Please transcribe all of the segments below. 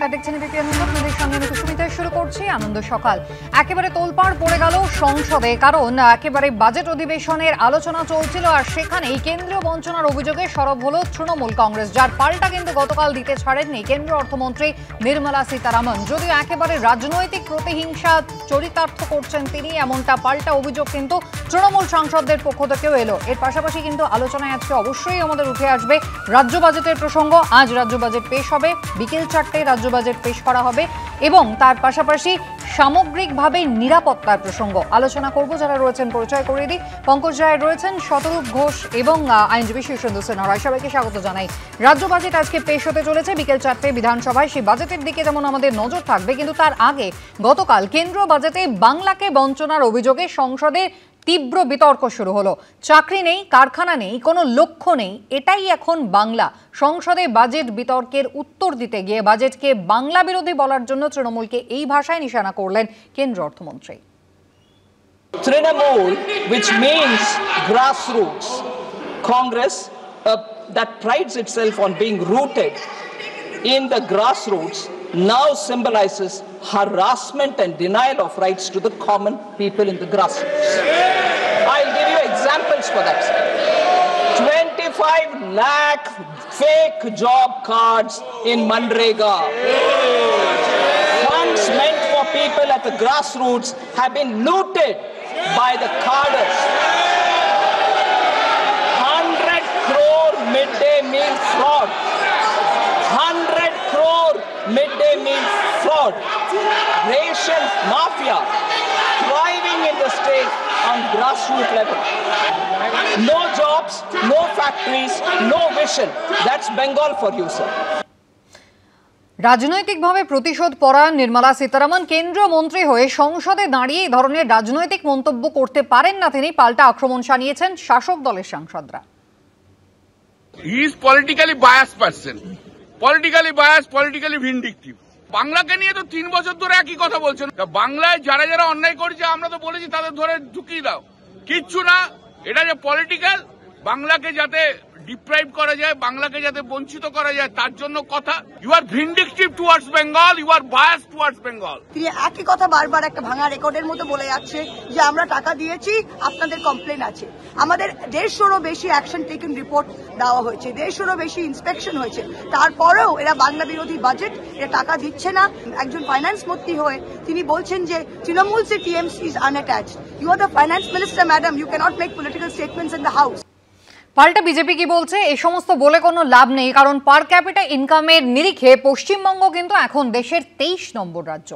নমস্কার, দেখছেন এবিপি আনন্দ। আপনাদের সঙ্গে আমি সুস্মিতা শুরু করছি আনন্দ সকাল। একেবারে তোলপাড় পড়ে গেল সংসদে, কারণ একেবারে বাজেট অধিবেশনের আলোচনা চলছিল আর সেখানেই কেন্দ্রীয় বঞ্চনার অভিযোগে সরব হলো তৃণমূল কংগ্রেস, যার পাল্টা কিন্তু গতকাল দিতে ছাড়েননি কেন্দ্রীয় অর্থমন্ত্রী নির্মলা সীতারামন। যদিও একেবারে রাজনৈতিক প্রতিহিংসা চরিতার্থ করছেন তিনি, এমনটা পাল্টা অভিযোগ কিন্তু তৃণমূল সাংসদদের পক্ষ থেকেও এলো। এর পাশাপাশি কিন্তু আলোচনায় আজকে অবশ্যই আমাদের উঠে আসবে রাজ্য বাজেটের প্রসঙ্গ। আজ রাজ্য বাজেট পেশ হবে, বিকেল 4টায় রাজ্য বাজেট পেশ করা হবে এবং তার পাশাপাশি সামগ্রিকভাবে নিরাপত্তার প্রসঙ্গ আলোচনা করব। যারা রয়েছেন পরিচয় করিয়ে দিই। পঙ্কজ রায় রয়েছেন, শতরূপ ঘোষ এবং আইনজীবী শীর্ষেন্দু সেন রায়, সবাইকে স্বাগত জানাই। রাজ্য বাজেট আজকে পেশ হতে চলেছে বিকেল 4টায় বিধানসভায়। সেই বাজেটের দিকে যেমন আমাদের নজর থাকবে, কিন্তু তার আগে গতকাল কেন্দ্রীয় বাজেটে বাংলাকে বঞ্চনার অভিযোগে সংসদে তীব্র বিতর্ক শুরু হলো। চাকরি নেই, কারখানা নেই, কোনো লক্ষ্য নেই, এটাই এখন বাংলা। সংসদে বাজেট বিতর্কের উত্তর দিতে গিয়ে বাজেটকে বাংলা বিরোধী বলার জন্য তৃণমূলকে এই ভাষায় নিশানা করলেন কেন্দ্রীয় অর্থমন্ত্রী। Trinamool, which means grassroots, Congress that prides itself on being rooted in the grassroots, now symbolizes harassment and denial of rights to the common people in the grassroots. I'll give you examples for that. 25 lakh fake job cards in Manrega. Funds meant for people at the grassroots have been looted by the carders. 100 crore midday meal fraud. 100 crore midday meal fraud. Ration mafia thriving in the state on grassroots level. No jobs, no factories, no vision. That's Bengal for you, sir. রাজনৈতিকভাবে প্রতিশোধ পরায়ণ নির্মলা সীতারামন কেন্দ্রীয় মন্ত্রী হয়ে সংসদে দাঁড়িয়ে এই ধরনের রাজনৈতিক মন্তব্য করতে পারেন না তিনি। পাল্টা আক্রমণ শানিয়েছেন শাসক দলের সাংসদরা। He is politically biased person. Politically biased, politically vindictive. বাংলাকে নিয়ে তো 3 বছর ধরে একই কথা বলছেন। বাংলায় যারা যারা অন্যায় করেছে আমরা তো বলেছি তাদের ধরে ঢুকিয়ে দাও, কিচ্ছু না। এটা যে পলিটিক্যাল, বাংলাকে যাতে ডিপ্রাইভ করা যায়, বাংলাকে যাতে বঞ্চিত করা যায়, তার জন্য কথা। You are vindictive towards Bengal, you are bias towards Bengal. তিনি একই কথা বারবার একটা ভাঙা রেকর্ডের মতো বলে যাচ্ছে যে আমরা টাকা দিয়েছি, আপনাদের কমপ্লেন আছে। আমাদের 150-রও বেশি অ্যাকশন টেকেন রিপোর্ট দেওয়া হয়েছে, 150-রও বেশি ইন্সপেকশন হয়েছে, তারপরেও এরা বাংলা বিরোধী বাজেট, এরা টাকা দিচ্ছে না। একজন ফাইন্যান্স মন্ত্রী হয়ে তিনি বলছেন যে তৃণমূল সে TMC is unattached. You are the finance minister madam, you cannot make political statements in the house. পাল্টা বিজেপি কি বলছে? এই সমস্ত বলে কোনো লাভ নেই, কারণ পার ক্যাপিটা ইনকামের নিরিখে পশ্চিমবঙ্গ কিন্তু এখন দেশের 23 নম্বর রাজ্য।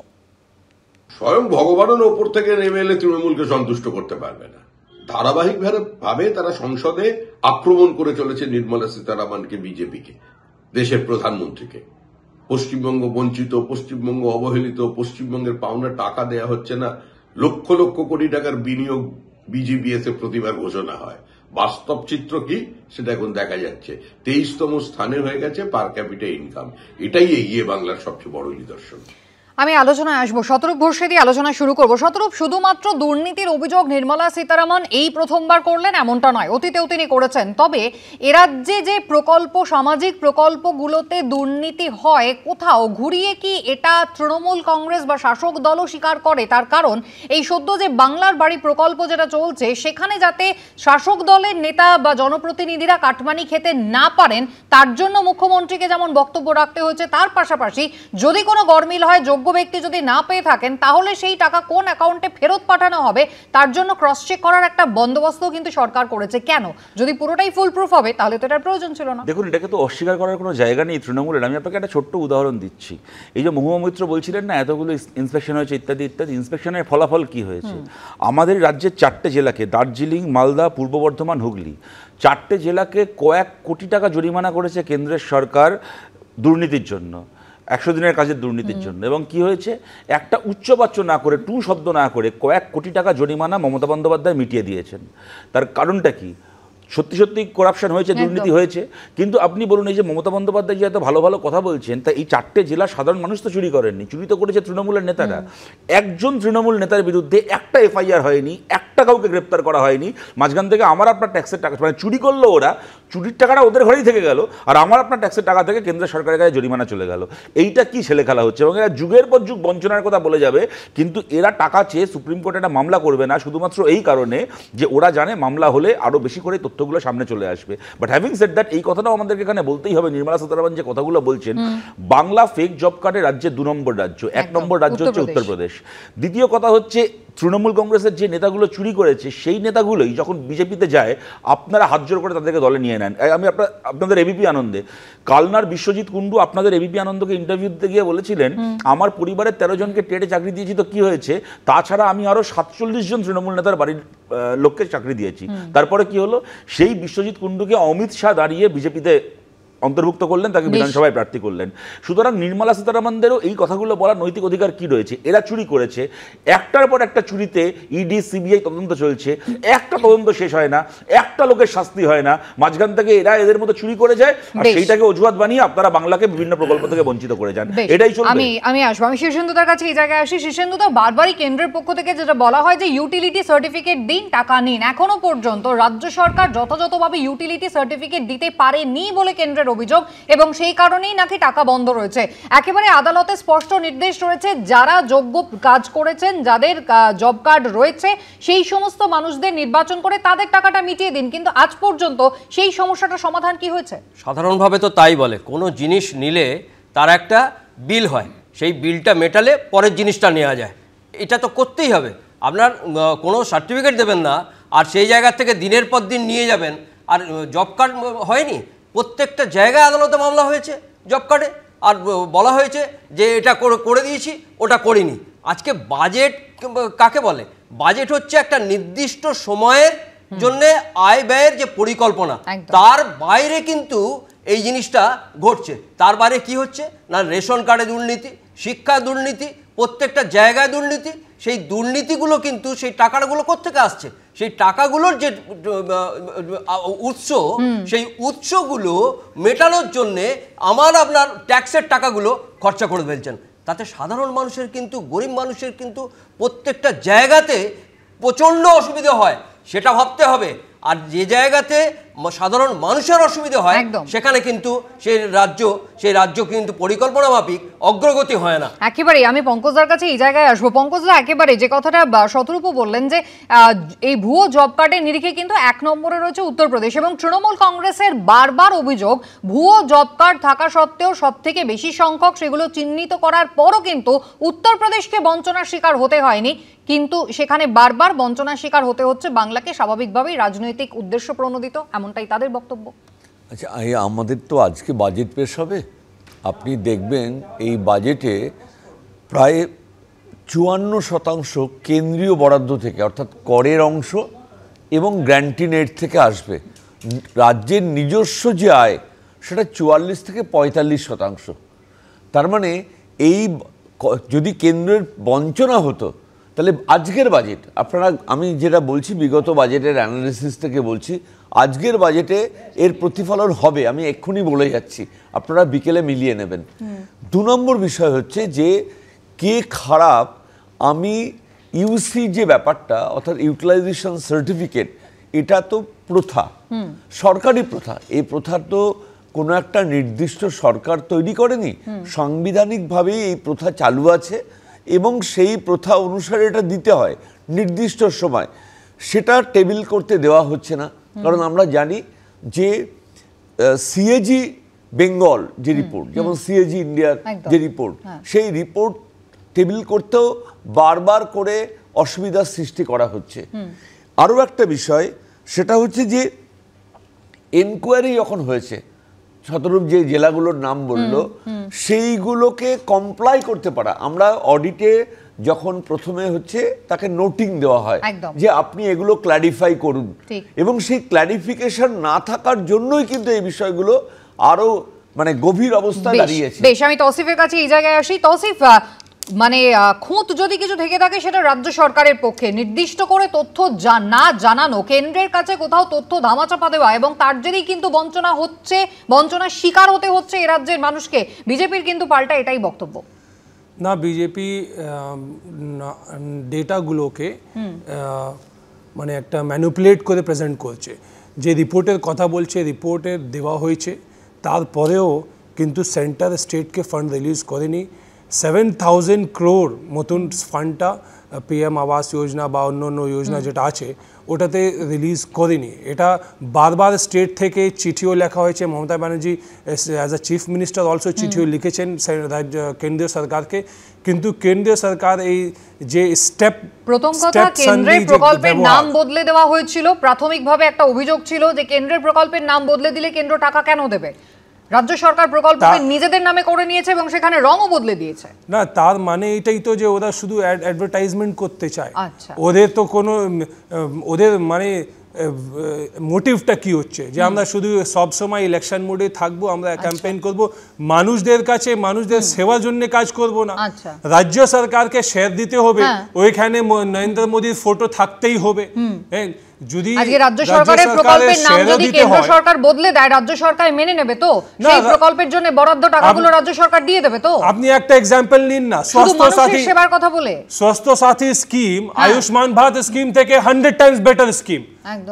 স্বয়ং ভগবানের ওপর থেকে নেমে এলে তৃণমূলকে সন্তুষ্ট করতে পারবে না। ধারাবাহিকভাবে তারা সংসদে আক্রমণ করে চলেছে নির্মলা সীতারামনকে, বিজেপিকে, দেশের প্রধানমন্ত্রীকে। পশ্চিমবঙ্গ বঞ্চিত, পশ্চিমবঙ্গ অবহেলিত, পশ্চিমবঙ্গের পাওনা টাকা দেয়া হচ্ছে না। লক্ষ লক্ষ কোটি টাকার বিনিয়োগ বিজিবিএস এ প্রতিবার ঘোষণা হয়। বাস্তব চিত্র কি সেটা এখন দেখা যাচ্ছে। 23তম স্থানে হয়ে গেছে পার ক্যাপিটা ইনকাম। এটাই এগিয়ে বাংলার সবচেয়ে বড় নিদর্শন। আমি আলোচনায় আসবো, শতরূপ ঘোষকে দিয়ে আলোচনা শুরু করবো। শতরূপ, শুধুমাত্র দুর্নীতির অভিযোগ নির্মলা সীতারামন এই প্রথমবার করলেন এমনটা নয়, অতীতেও তিনি করেছেন। তবে এরাজ্যে যে প্রকল্প, সামাজিক প্রকল্পগুলোতে দুর্নীতি হয়, কোথাও ঘুরিয়ে কি এটা তৃণমূল কংগ্রেস বা শাসক দলও স্বীকার করে? তার কারণ এই সদ্য যে বাংলার বাড়ি প্রকল্প যেটা চলছে, সেখানে যাতে শাসক দলের নেতা বা জনপ্রতিনিধিরা কাটমানি খেতে না পারেন, তার জন্য মুখ্যমন্ত্রীকে যেমন বক্তব্য রাখতে হয়েছে, তার পাশাপাশি যদি কোনো গরমিল হয়, যোগ্য ব্যক্তি যদি না পেয়ে থাকেন, তাহলে সেই টাকা কোন অ্যাকাউন্টে ফেরত পাঠানো হবে তার জন্য ক্রস চেক করার একটা বন্দোবস্ত কিন্তু সরকার করেছে। কেন? যদি পুরোটাই ফুল প্রুফ হবে তাহলে তো এটার প্রয়োজন ছিল না। দেখুন, এটাকে তো অস্বীকার করার কোনো জায়গা নেই তৃণমূলের। আমি আপনাকে একটা ছোট্ট উদাহরণ দিচ্ছি। এই যে মহুয়া মৈত্র বলছিলেন না, এতগুলো ইন্সপেকশন হয়েছে ইত্যাদি ইত্যাদি, ইন্সপেকশনের ফলাফল কি হয়েছে? আমাদের রাজ্যের 4টে জেলাকে, দার্জিলিং, মালদা, পূর্ব বর্ধমান, হুগলি, 4টে জেলাকে কয়েক কোটি টাকা জরিমানা করেছে কেন্দ্রের সরকার দুর্নীতির জন্য, 100 দিনের কাজের দুর্নীতির জন্য। এবং কি হয়েছে? একটা উচ্চবাচ্য না করে, টু শব্দ না করে কয়েক কোটি টাকা জরিমানা মমতা বন্দ্যোপাধ্যায় মিটিয়ে দিয়েছেন। তার কারণটা কি? সত্যি সত্যি করাপশন হয়েছে, দুর্নীতি হয়েছে, কিন্তু আপনি বলুন, এই যে মমতা বন্দ্যোপাধ্যায় যে এত ভালো ভালো কথা বলছেন, তা এই 4টে জেলা সাধারণ মানুষ তো চুরি করেননি, চুরি তো করেছে তৃণমূলের নেতারা। একজন তৃণমূল নেতার বিরুদ্ধে একটা এফআইআর হয়নি, একটা কাউকে গ্রেপ্তার করা হয়নি। মাঝখান থেকে আমার আপনার ট্যাক্সের টাকা, মানে চুরি করলো ওরা, চুরির টাকাটা ওদের ঘরেই থেকে গেল, আর আমার আপনার ট্যাক্সের টাকা থেকে কেন্দ্র সরকারের কাছে জরিমানা চলে গেল। এইটা কি ছেলে খেলা হচ্ছে? এবং এরা যুগের পর যুগ বঞ্চনার কথা বলে যাবে, কিন্তু এরা টাকা চেয়ে সুপ্রিম কোর্টে একটা মামলা করবে না শুধুমাত্র এই কারণে যে ওরা জানে মামলা হলে আরও বেশি করে তথ্যগুলো সামনে চলে আসবে। বাট হ্যাভিং সেড দ্যাট, এই কথাটাও আমাদেরকে এখানে বলতেই হবে, নির্মলা সীতারামন যে কথাগুলো বলছেন, বাংলা ফেক জব কার্ডে রাজ্যে 2 নম্বর রাজ্য, 1 নম্বর রাজ্য হচ্ছে উত্তরপ্রদেশ। দ্বিতীয় কথা হচ্ছে তৃণমূল কংগ্রেসের যে নেতাগুলো চুরি করেছে সেই নেতাগুলোই যখন বিজেপিতে যায় আপনারা হাত জোর করে তাদেরকে দলে নিয়ে নেন। আমি আপনাদের এবিপি আনন্দে, কালনার বিশ্বজিৎ কুন্ডু আপনাদের এবিপি আনন্দকে ইন্টারভিউ দিতে গিয়ে বলেছিলেন, আমার পরিবারের 13 জনকে টেটে চাকরি দিয়েছি তো কি হয়েছে, তাছাড়া আমি আরো 47 জন তৃণমূল নেতার বাড়ির লোককে চাকরি দিয়েছি। তারপরে কি হলো, সেই বিশ্বজিৎ কুন্ডুকে অমিত শাহ দাঁড়িয়ে বিজেপিতে অন্তর্ভুক্ত করলেন, তাকে বিধানসভায় প্রার্থী করলেন। সুতরাং নির্মলা সীতারামনদেরও এই কথাগুলো বলার নৈতিক অধিকার কি রয়েছে? এরা চুরি করেছে, একটার পর একটা চুরিতে ইডি সিবিআই তদন্ত চলছে, একটা তদন্ত শেষ হয় না, একটা লোকের শাস্তি হয় না, মাঝখান থেকে এরা এদের মতো চুরি করে যায়, আর সেইটাকে অজুহাত বানিয়ে আপনারা বাংলাকে বিভিন্ন প্রকল্প থেকে বঞ্চিত করে যান। এটাই চলবে। আমি আসবো, আমি শীর্ষেন্দুদার কাছে এই জায়গায় আসি। শীর্ষেন্দুদা, বারবারই কেন্দ্রের পক্ষ থেকে যেটা বলা হয় যে ইউটিলিটি সার্টিফিকেট দিন, টাকা নিন। এখনো পর্যন্ত রাজ্য সরকার যথাযথভাবে ইউটিলিটি সার্টিফিকেট দিতে পারেনি বলে কেন্দ্রের অভিযোগ, এবং সেই কারণেই নাকি টাকা বন্ধ রয়েছে। একেবারে আদালতে স্পষ্ট নির্দেশ রয়েছে, যারা যোগ্য কাজ করেছেন, যাদের জব কার্ড রয়েছে, সেই সমস্ত মানুষদের নির্বাচন করে তাদের টাকাটা মিটিয়ে দিন। কিন্তু আজ পর্যন্ত সেই সমস্যাটার সমাধান কি হয়েছে? সাধারণভাবে তো তাই বলে, কোনো জিনিস নিলে তার একটা বিল হয়, সেই বিলটা মেটালে পরের জিনিসটা নেওয়া যায়। এটা তো করতেই হবে। আপনার কোনো সার্টিফিকেট দেবেন না আর সেই জায়গা থেকে দিনের পর দিন নিয়ে যাবেন। আর জব কার্ড হয়নি, প্রত্যেকটা জায়গায় আদালতে মামলা হয়েছে জব কার্ডে, আর বলা হয়েছে যে এটা করে দিয়েছি, ওটা করিনি। আজকে বাজেট কাকে বলে? বাজেট হচ্ছে একটা নির্দিষ্ট সময়ের জন্য আয় ব্যয়ের যে পরিকল্পনা, তার বাইরে কিন্তু এই জিনিসটা ঘটছে। তার বাইরে কি হচ্ছে না, রেশন কার্ডে দুর্নীতি, শিক্ষা দুর্নীতি, প্রত্যেকটা জায়গায় দুর্নীতি। সেই দুর্নীতিগুলো কিন্তু সেই টাকাগুলো কোত্থেকে আসছে, সেই টাকাগুলোর যে উৎস, সেই উৎসগুলো মেটানোর জন্যে আপনার ট্যাক্সের টাকাগুলো খরচা করে ফেলছেন। তাতে সাধারণ মানুষের কিন্তু, গরিব মানুষের কিন্তু প্রত্যেকটা জায়গাতে প্রচণ্ড অসুবিধা হয়, সেটা ভাবতে হবে। আর যে জায়গাতে সাধারণ মানুষের অসুবিধা হয় সেখানে কিন্তু সেই রাজ্য কিন্তু পরিকল্পনা মাফিক অগ্রগতি হয় না। একেবারে আমি পঙ্কজদার কাছে এই জায়গায় আসবো। পঙ্কজদা, একেবারে যে কথাটা শতরূপ বললেন যে এই ভুয়ো জব কার্ডের নিরিখে কিন্তু 1 নম্বরে রয়েছে উত্তরপ্রদেশ, এবং তৃণমূল কংগ্রেসের বারবার অভিযোগ ভুয়ো জব কার্ড থাকা সত্ত্বেও সব থেকে বেশি সংখ্যক সেগুলো চিহ্নিত করার পরও কিন্তু উত্তরপ্রদেশকে বঞ্চনার শিকার হতে হয়নি, কিন্তু সেখানে বারবার বঞ্চনার শিকার হতে হচ্ছে বাংলাকে, স্বাভাবিকভাবেই রাজনৈতিক উদ্দেশ্য প্রণোদিত, এমনটাই তাদের বক্তব্য। আচ্ছা, আমাদের তো আজকে বাজেট পেশ হবে, আপনি দেখবেন এই বাজেটে প্রায় 54% কেন্দ্রীয় বরাদ্দ থেকে, অর্থাৎ করের অংশ এবং গ্র্যান্টিনেট থেকে আসবে। রাজ্যের নিজস্ব যে আয় সেটা 44 থেকে 45%। তার মানে এই যদি কেন্দ্রের বঞ্চনা হতো তাহলে আজকের বাজেট, আপনারা, আমি যেটা বলছি বিগত বাজেটের অ্যানালিসিস থেকে বলছি, আজকের বাজেটে এর প্রতিফলন হবে, আমি এক্ষুনি বলে যাচ্ছি, আপনারা বিকেলে মিলিয়ে নেবেন। 2 নম্বর বিষয় হচ্ছে যে কে খারাপ, আমি ইউসি যে ব্যাপারটা, অর্থাৎ ইউটিলাইজেশন সার্টিফিকেট, এটা তো প্রথা, সরকারি প্রথা। এই প্রথা তো কোনো একটা নির্দিষ্ট সরকার তৈরি করেনি, সাংবিধানিকভাবেই এই প্রথা চালু আছে, এবং সেই প্রথা অনুসারে এটা দিতে হয় নির্দিষ্ট সময়। সেটা টেবিল করতে দেওয়া হচ্ছে না, কারণ আমরা জানি যে সিএজি বেঙ্গল যে রিপোর্ট, যেমন সিএজি ইন্ডিয়ার যে রিপোর্ট, সেই রিপোর্ট টেবিল করতেও বারবার করে অসুবিধার সৃষ্টি করা হচ্ছে। আরও একটা বিষয়, সেটা হচ্ছে যে এনকোয়ারি যখন হয়েছে, শতরূপ যে জেলাগুলোর নাম বলল, সেইগুলোকে কমপ্লাই করতে পারা। আমরা অডিটে যখন প্রথমে হচ্ছে তাকে নোটিং দেওয়া হয় যে আপনি এগুলো ক্ল্যারিফাই করুন, এবং সেই ক্ল্যারিফিকেশন না থাকার জন্যই কিন্তু এই বিষয়গুলো আরো মানে গভীর অবস্থায় দাঁড়িয়েছে। বেশ, আমি তৌসিফের কাছে এই জায়গায় আসি। তৌসিফ, মানে খুঁত যদি কিছু থেকে থাকে সেটা রাজ্য সরকারের পক্ষে, নির্দিষ্ট করে তথ্য না জানানো, কেন্দ্রের কাছে কোথাও তথ্য ধামাচাপা দেওয়া, এবং তার জেরেই কিন্তু বঞ্চনা হচ্ছে, বঞ্চনার শিকার হতে হচ্ছে এই রাজ্যের মানুষকে। বিজেপির কিন্তু পাল্টা এটাই বক্তব্য। না, বিজেপি ডেটাগুলোকে মানে একটা ম্যানিপুলেট করে প্রেজেন্ট করছে। যে রিপোর্টের কথা বলছে, রিপোর্টের দেওয়া হয়েছে, তারপরেও কিন্তু সেন্টার স্টেটকে ফান্ড রিলিজ করেনি। 7,000 crore মতন ফান্ডটা PM আবাস যোজনা বা অন্য অন্য যোজনা যেটা আছে ওটাতে রিলিজ করেনি। এটা বারবার স্টেট থেকে চিঠিও লেখা হয়েছে। Mamata Banerjee as a chief minister also চিঠিও লিখেছেন কেন্দ্রীয় সরকারকে, কিন্তু কেন্দ্রীয় সরকার এই যে স্টেপ, প্রথম কথা কেন্দ্রের প্রকল্পের নাম বদলে দেওয়া হয়েছিল। প্রাথমিকভাবে একটা অভিযোগ ছিল যে কেন্দ্রের প্রকল্পের নাম বদলে দিলে কেন্দ্র টাকা কেন দেবে, রাজ্য সরকার প্রকল্পকে নিজেদের নামে করে নিয়েছে এবং সেখানে রঙও বদলে দিয়েছে। না, তার মানে এটাই তো যে ওরা শুধু অ্যাডভার্টাইজমেন্ট করতে চায়। আচ্ছা, ওদের তো কোনো ওদের মানে মোটিভটা কি হচ্ছে যে আমরা শুধু সব সময় ইলেকশন মোডে থাকবো, আমরা ক্যাম্পেইন করব, মানুষদের কাছে মানুষদের সেবার জন্য কাজ করব না। রাজ্য সরকারকে শেয়ার দিতে হবে, ওইখানে নরেন্দ্র মোদীর ফটো থাকতেই হবে। যদি আজকে রাজ্য সরকারের প্রকল্পের নাম যদি কেন্দ্র সরকার বদলে দেয়, রাজ্য সরকার মেনে নেবে তো? সেই প্রকল্পের জন্য বরাদ্দ টাকাগুলো রাজ্য সরকার দিয়ে দেবে তো? আপনি একটা এক্সাম্পল নিন না, স্বাস্থ্য সাথী সেবার কথা বলে স্বাস্থ্য সাথী স্কিম আয়ুষ্মান ভারত স্কিম থেকে 100 টাইমস বেটার স্কিম।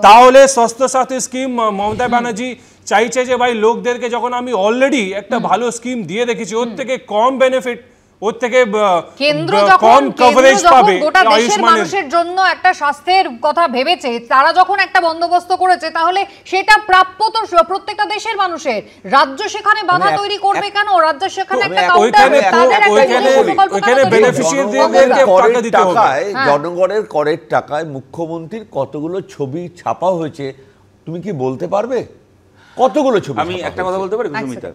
তাহলে স্বাস্থ্য সাথী স্কিম মমতা ব্যানার্জি চাইছে যে ভাই লোকদেরকে যখন আমি অলরেডি একটা ভালো স্কিম দিয়ে রেখেছি, ওর থেকে কম বেনিফিট, ওর থেকে কেন্দ্র যখন গোটা দেশের মানুষের জন্য একটা স্বাস্থ্যের কথা ভেবেছে, তারা যখন একটা বন্দোবস্ত করেছে, তাহলে সেটা প্রাপ্য তো প্রত্যেকটা দেশের মানুষের। রাজ্য সেখানে বাধা তৈরি করবে কেন? রাজ্য সেখানে একটা জনগণের করের টাকায় মুখ্যমন্ত্রীর কতগুলো ছবি ছাপা হয়েছে তুমি কি বলতে পারবে? কতগুলো ছবি? আমি একটা কথা বলতে পারি সুমিতা,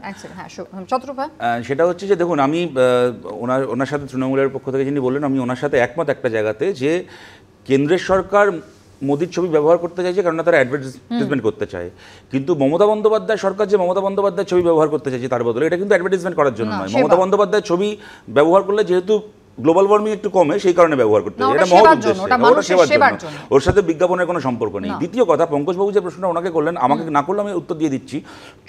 সেটা হচ্ছে যে দেখুন, আমি ওনার সাথে তৃণমূলের পক্ষ থেকে যিনি বললেন, আমি ওনার সাথে একমত একটা জায়গাতে, যে কেন্দ্রের সরকার মোদির ছবি ব্যবহার করতে চাইছে কারণ তারা অ্যাডভার্টাইজমেন্ট করতে চায়, কিন্তু মমতা বন্দ্যোপাধ্যায় সরকার যে মমতা বন্দ্যোপাধ্যায়ের ছবি ব্যবহার করতে চাইছে তার বদলে এটা কিন্তু অ্যাডভার্টাইজমেন্ট করার জন্য নয়। মমতা বন্দ্যোপাধ্যায়ের ছবি ব্যবহার করলে যেহেতু গ্লোবাল ওয়ার্মিং একটু কমে, সেই কারণে ব্যবহার করতে হয়, এটা মহৎ উদ্দেশ্য, সেবার জন্য, ওর সাথে বিজ্ঞাপনের কোনো সম্পর্ক নেই। দ্বিতীয় কথা, পঙ্কজবাবু যে প্রশ্নটা ওনাকে করলেন, আমাকে না করলে আমি উত্তর দিয়ে দিচ্ছি।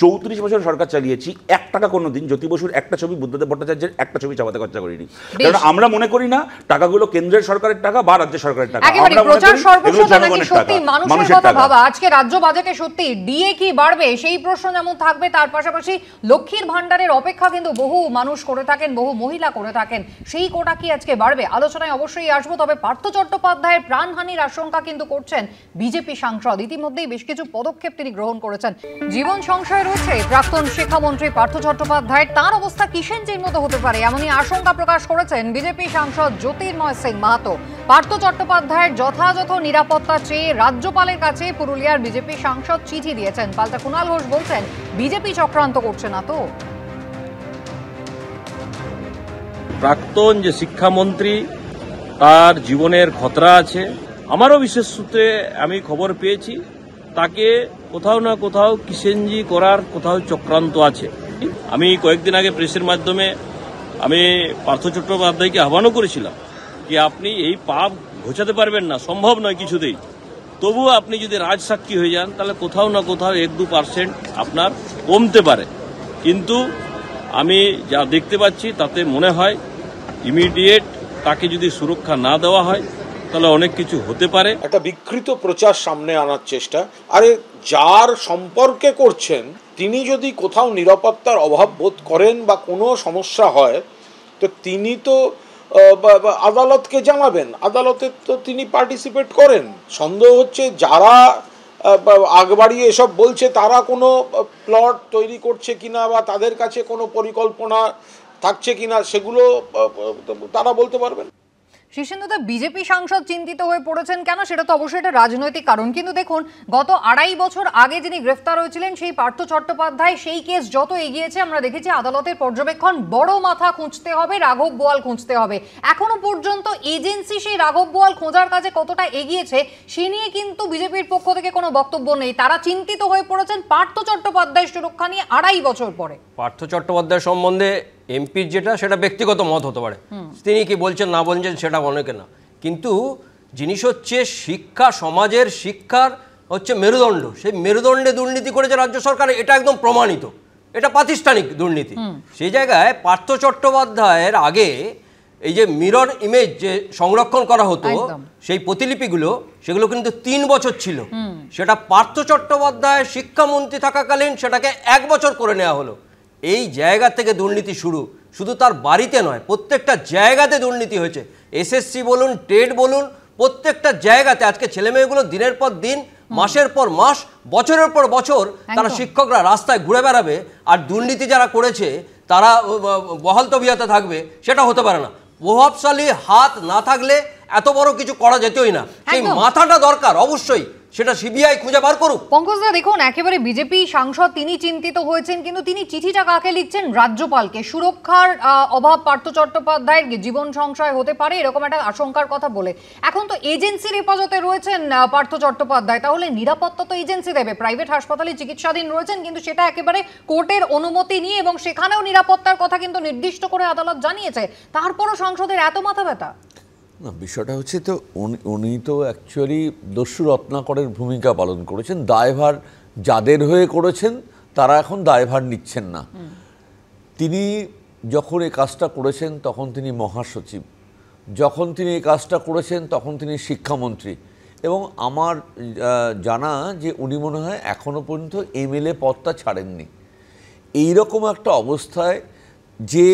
34 বছর সরকার চালিয়েছি, 1 টাকা কোনো দিন জ্যোতি বসুর একটা ছবি, বুদ্ধদেব ভট্টাচার্যের একটা ছবি চাপাতে খরচা করিনি, কারণ আমরা মনে করি না টাকাগুলো কেন্দ্রের সরকারের টাকা বা রাজ্য সরকারের টাকা, আমরা মনে করি এগুলো জনগণের টাকা, মানুষের টাকা। ভাবা আজকে রাজ্য বাজেটে সত্যি ডিএ কি বাড়বে, সেই প্রশ্ন যেমন থাকবে, তার পাশাপাশি লক্ষ্মীর ভান্ডারের অপেক্ষা কিন্তু বহু মানুষ করে থাকেন, বহু মহিলা করে থাকেন, সেই কোটা কি আজকে বাড়বে? আলোচনায় অবশ্যই আসবো। তবে পার্থ চট্টোপাধ্যায়ের প্রাণহানির আশঙ্কা কিন্তু করছেন বিজেপি সাংসদ। ইতিমধ্যেই বেশ কিছু পদক্ষেপ তিনি গ্রহণ করেছেন। জীবন সংশয় রয়েছে প্রাক্তন শিক্ষামন্ত্রী পার্থ চট্টোপাধ্যায়ের, তার অবস্থা কিষেনজির মতো হতে পারে এমনই আশঙ্কা প্রকাশ করেছেন বিজেপি সাংসদ জ্যোতির্ময় সিং মাহাতো। পার্থ চট্টোপাধ্যায়ের যথাযথ নিরাপত্তা চেয়ে রাজ্যপালের কাছে পুরুলিয়ার বিজেপি সাংসদ চিঠি দিয়েছেন। পাল্টা কুণাল ঘোষ বলছেন বিজেপি চক্রান্ত করছে না তো? প্রাক্তন যে শিক্ষামন্ত্রী, তার জীবনের খতরা আছে। আমারও বিশেষ সূত্রে আমি খবর পেয়েছি তাকে কোথাও না কোথাও কিষেনজি করার কোথাও চক্রান্ত আছে। আমি কয়েকদিন আগে প্রেসের মাধ্যমে আমি পার্থ চট্টোপাধ্যায়কে আহ্বানও করেছিলাম যে আপনি এই পাপ ঘোচাতে পারবেন না, সম্ভব নয় কিছুতেই, তবুও আপনি যদি রাজসাক্ষী হয়ে যান তাহলে কোথাও না কোথাও 1-2% আপনার কমতে পারে। কিন্তু আমি যা দেখতে পাচ্ছি তাতে মনে হয় ইমিডিয়েট তাকে যদি সুরক্ষা না দেওয়া হয় তাহলে অনেক কিছু হতে পারে। একটা বিকৃত প্রচার সামনে আনার চেষ্টা, আরে যার সম্পর্কে করছেন তিনি যদি কোথাও নিরাপত্তার অভাব বোধ করেন বা কোনো সমস্যা হয় তো তিনি তো আদালতকে জানাবেন, আদালতে তো তিনি পার্টিসিপেট করেন। সন্দেহ হচ্ছে যারা আগ বাড়িয়ে এসব বলছে তারা কোনো প্লট তৈরি করছে কিনা বা তাদের কাছে কোনো পরিকল্পনা থাকছে কিনা সেগুলো তারা বলতে পারবেন। শীর্ষেন্দুদা, বিজেপি সাংসদ চিন্তিত হয়ে পড়েছেন কেন? সেটা তো অবশ্যই একটা রাজনৈতিক কারণ, কিন্তু দেখুন গত 2.5 বছর আগে যিনি গ্রেফতার হয়েছিলেন সেই পার্থ চট্টোপাধ্যায়, সেই কেস যত এগিয়েছে আমরা দেখেছি আদালতের পর্যবেক্ষণ, বড় মাথা খুঁজতে হবে, রাঘব বোয়াল খুঁজতে হবে। এখনো পর্যন্ত এজেন্সি সেই রাঘব বোয়াল খোঁজার কাজে কতটা এগিয়েছে সে নিয়ে কিন্তু বিজেপির পক্ষ থেকে কোনো বক্তব্য নেই। তারা চিন্তিত হয়ে পড়েছেন পার্থ চট্টোপাধ্যায়ের সুরক্ষা নিয়ে 2.5 বছর পরে। পার্থ চট্টোপাধ্যায় সম্বন্ধে এমপির যেটা সেটা ব্যক্তিগত মত হতে পারে, তিনি কি বলছেন না বলছেন সেটা অনেকে না, কিন্তু জিনিস হচ্ছে শিক্ষা, সমাজের শিক্ষার হচ্ছে মেরুদণ্ড, সেই মেরুদণ্ডে দুর্নীতি করেছে রাজ্য সরকার, এটা একদম প্রমাণিত, এটা প্রাতিষ্ঠানিক দুর্নীতি। সেই জায়গায় পার্থ চট্টোপাধ্যায়ের আগে এই যে মিরর ইমেজ যে সংরক্ষণ করা হতো সেই প্রতিলিপিগুলো, সেগুলো কিন্তু 3 বছর ছিল, সেটা পার্থ চট্টোপাধ্যায় শিক্ষামন্ত্রী থাকাকালীন সেটাকে 1 বছর করে নেওয়া হলো। এই জায়গা থেকে দুর্নীতি শুধু তার বাড়িতে নয়, প্রত্যেকটা জায়গাতে দুর্নীতি হয়েছে। এসএসসি বলুন, টেট বলুন, প্রত্যেকটা জায়গাতে আজকে ছেলেমেয়েগুলো দিনের পর দিন, মাসের পর মাস, বছরের পর বছর তারা শিক্ষকরা রাস্তায় ঘুরে বেড়াবে, আর দুর্নীতি যারা করেছে তারা বহাল তবিয়তে থাকবে, সেটা হতে পারে না। প্রভাবশালী হাত না থাকলে এত বড় কিছু করা যেতই না। সেই মাথাটা দরকার অবশ্যই, সেটা সিবিআই খুঁজে বার করুক। পঙ্কজদা দেখুন, একেবারে বিজেপি সাংসদ তিনি চিন্তিত হয়েছেন, কিন্তু তিনি চিঠিটা কাকে লিখছেন? রাজ্যপালকে। সুরক্ষার অভাব পার্থ চট্টোপাধ্যায়ের জীবন সংশয় হতে পারে এরকম একটা আশঙ্কার কথা বলে। এখন তো এজেন্সির হেফাজতে রয়েছেন পার্থ চট্টোপাধ্যায়, তাহলে নিরাপত্তা তো এজেন্সি দেবে। প্রাইভেট হাসপাতালে চিকিৎসাধীন রয়েছেন, কিন্তু সেটা একেবারে কোর্টের অনুমতি নিয়ে, এবং সেখানেও নিরাপত্তার কথা কিন্তু নির্দিষ্ট করে আদালত জানিয়েছে। তারপরও সংসদের এত মাথা ব্যথা। না, বিষয়টা হচ্ছে তো উনি তো অ্যাকচুয়ালি দস্যু রত্নাকরের ভূমিকা পালন করেছেন। দায়ভার যাদের হয়ে করেছেন তারা এখন দায়ভার নিচ্ছেন না। তিনি যখন এই কাজটা করেছেন তখন তিনি মহাসচিব, যখন তিনি এই কাজটা করেছেন তখন তিনি শিক্ষামন্ত্রী, এবং আমার জানা যে উনি মনে হয় এখনও পর্যন্ত এমএলএ পদটা ছাড়েননি। এইরকম একটা অবস্থায় যে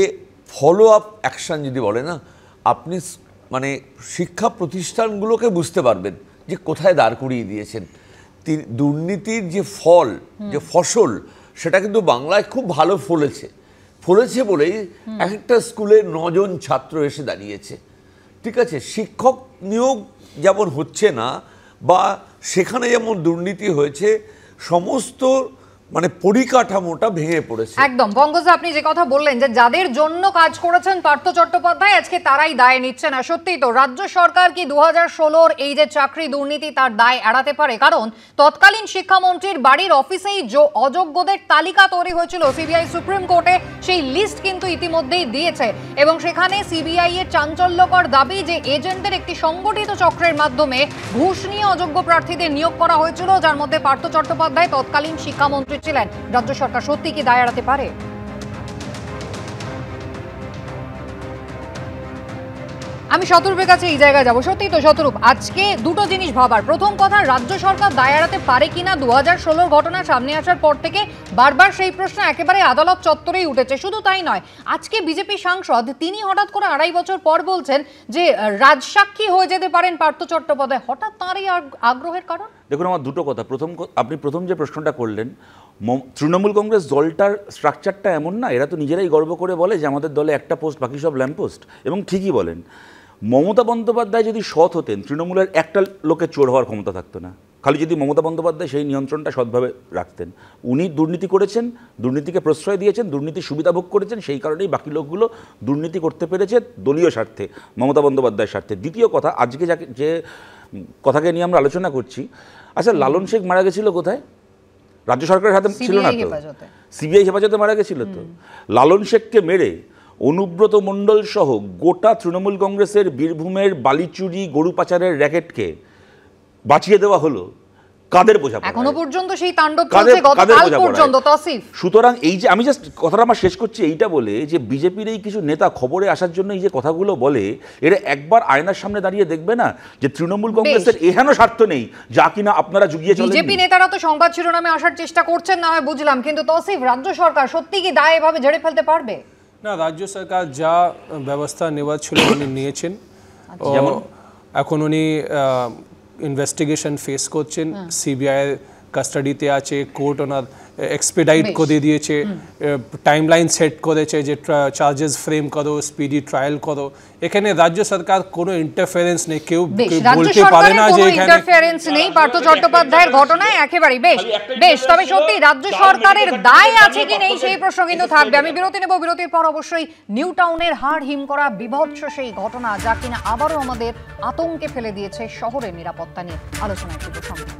ফলো আপ অ্যাকশান যদি বলে না, আপনি মানে শিক্ষা প্রতিষ্ঠানগুলোকে বুঝতে পারবেন যে কোথায় দাঁড় করিয়ে দিয়েছেন। দুর্নীতির যে ফল, যে ফসল, সেটা কিন্তু বাংলায় খুব ভালো ফলেছে বলেই এক একটা স্কুলে 9 জন ছাত্র এসে দাঁড়িয়েছে। ঠিক আছে, শিক্ষক নিয়োগ যেমন হচ্ছে না, বা সেখানে যেমন দুর্নীতি হয়েছে, সমস্ত মানে পরিকাঠামোটা ভেঙে পড়েছে। একদম পঙ্কজদা, আপনি যে কথা বললেন যে যাদের জন্য কাজ করেছেন পার্থ চট্টোপাধ্যায়, আজকে তারাই দায় নিচ্ছে না। সত্যিই তো, রাজ্য সরকার কি 2016-র এই যে চাকরি দুর্নীতি তার দায় এড়াতে পারে? কারণ তৎকালীন শিক্ষামন্ত্রীর বাড়ির অফিসেই অযোগ্যদের তালিকা তৈরি হয়েছিল, সিবিআই সুপ্রিম কোর্টে সেই লিস্ট কিন্তু ইতিমধ্যেই দিয়েছে, এবং সেখানে সিবিআই এর চাঞ্চল্যকর দাবি যে এজেন্টদের একটি সংগঠিত চক্রের মাধ্যমে ঘুষ নিয়ে অযোগ্য প্রার্থীদের নিয়োগ করা হয়েছিল, যার মধ্যে পার্থ চট্টোপাধ্যায় তৎকালীন শিক্ষামন্ত্রী ছিলেন। রাজ্য সরকার সত্যি কি দায় এড়াতে পারে? আমি শতরূপের কাছে এই জায়গায় যাবো। সত্যি তো শতরূপ, আজকে দুটো জিনিস ভাবার। প্রথম কথা, রাজ্য সরকার দায় এড়াতে পারে কিনা 2016-র ঘটনা সামনে আসার পর থেকে বারবার সেই প্রশ্ন একেবারে আদালত চত্বরেই উঠেছে। শুধু তাই নয়, আজকে বিজেপি সাংসদ তিনি হঠাৎ করে 2.5 বছর পর বলছেন যে রাজসাক্ষী হয়ে যেতে পারেন পার্থ চট্টোপাধ্যায়। হঠাৎ তার এই আগ্রহের কারণ? দেখুন, আমার দুটো কথা। আপনি প্রথম যে প্রশ্নটা করলেন, তৃণমূল কংগ্রেস দলটার স্ট্রাকচারটা এমন না, এরা তো নিজেরাই গর্ব করে বলে যে আমাদের দলে একটা পোস্ট, বাকি সব ল্যাম্প পোস্ট, এবং ঠিকই বলেন। মমতা বন্দ্যোপাধ্যায় যদি সৎ হতেন, তৃণমূলের একটা লোকের চোর হওয়ার ক্ষমতা থাকতো না। খালি যদি মমতা বন্দ্যোপাধ্যায় সেই নিয়ন্ত্রণটা সৎভাবে রাখতেন। উনি দুর্নীতি করেছেন, দুর্নীতিকে প্রশ্রয় দিয়েছেন, দুর্নীতির সুবিধা ভোগ করেছেন, সেই কারণেই বাকি লোকগুলো দুর্নীতি করতে পেরেছে দলীয় স্বার্থে, মমতা বন্দ্যোপাধ্যায়ের স্বার্থে। দ্বিতীয় কথা, আজকে যে কথাকে নিয়ে আমরা আলোচনা করছি, আচ্ছা লালন শেখ মারা গেছিল কোথায়? রাজ্য সরকারের হাতে ছিল না তো, সিবিআই হেফাজতে মারা গেছিল তো। লালন শেখকে মেরে অনুব্রত মণ্ডল সহ গোটা তৃণমূল কংগ্রেসের বীরভূমের বালিচুরি গরু পাচারের র্যাকেটকে বাঁচিয়ে দেওয়া হলো। কাদের বোঝা এখনো পর্যন্ত সেই তাণ্ডব চলছে গতকাল পর্যন্ত তসিফ। সুতরাং এই যে আমি জাস্ট কথাটা আমার শেষ করছি এইটা বলে যে বিজেপির এই কিছু নেতা খবরে আসার জন্য এই যে কথাগুলো বলে, এরা একবার আয়নার সামনে দাঁড়িয়ে দেখবে না যে তৃণমূল কংগ্রেসের এহেন স্বার্থ নেই যা কিনা আপনারা জুগিয়ে চলেন। বিজেপি নেতারা তো সংবাদ শিরোনামে আসার চেষ্টা করছেন, না হয় বুঝলাম, কিন্তু তসিফ রাজ্য সরকার সত্যি কি দায় এভাবে ঝেড়ে ফেলতে পারবে? না, রাজ্য সরকার যা ব্যবস্থা নেওয়ার ছিল উনি নিয়েছেন। এখন উনি ইনভেস্টিগেশন ফেস করছেন, সিবিআই কাস্টাডিতে আছে, কোর্ট ওনার এক্সপেডাইট করে দিয়েছে, টাইমলাইন সেট করেছে যে চার্জেস ফ্রেম করো, স্পিডি ট্রায়াল করো। এখানে রাজ্য সরকার কোনো ইন্টারফারেন্স নেই, কেউ বলতে পারে না যে এখানে ইন্টারফারেন্স নেই পার্থ চট্টোপাধ্যায়ের ঘটনায়। একেবারে বেশ, তবে সত্যি রাজ্য সরকারের দায় আছে কি নেই সেই প্রশ্ন কিন্তু থাকবে। আমি বিরতি নেব, বিরতির পর অবশ্যই নিউ টাউনের হাড় হিম করা বিভৎস সেই ঘটনা যা কিনা আবারও আমাদের আতঙ্কে ফেলে দিয়েছে শহরের নিরাপত্তা নিয়ে আলোচনা একটু সঙ্গে।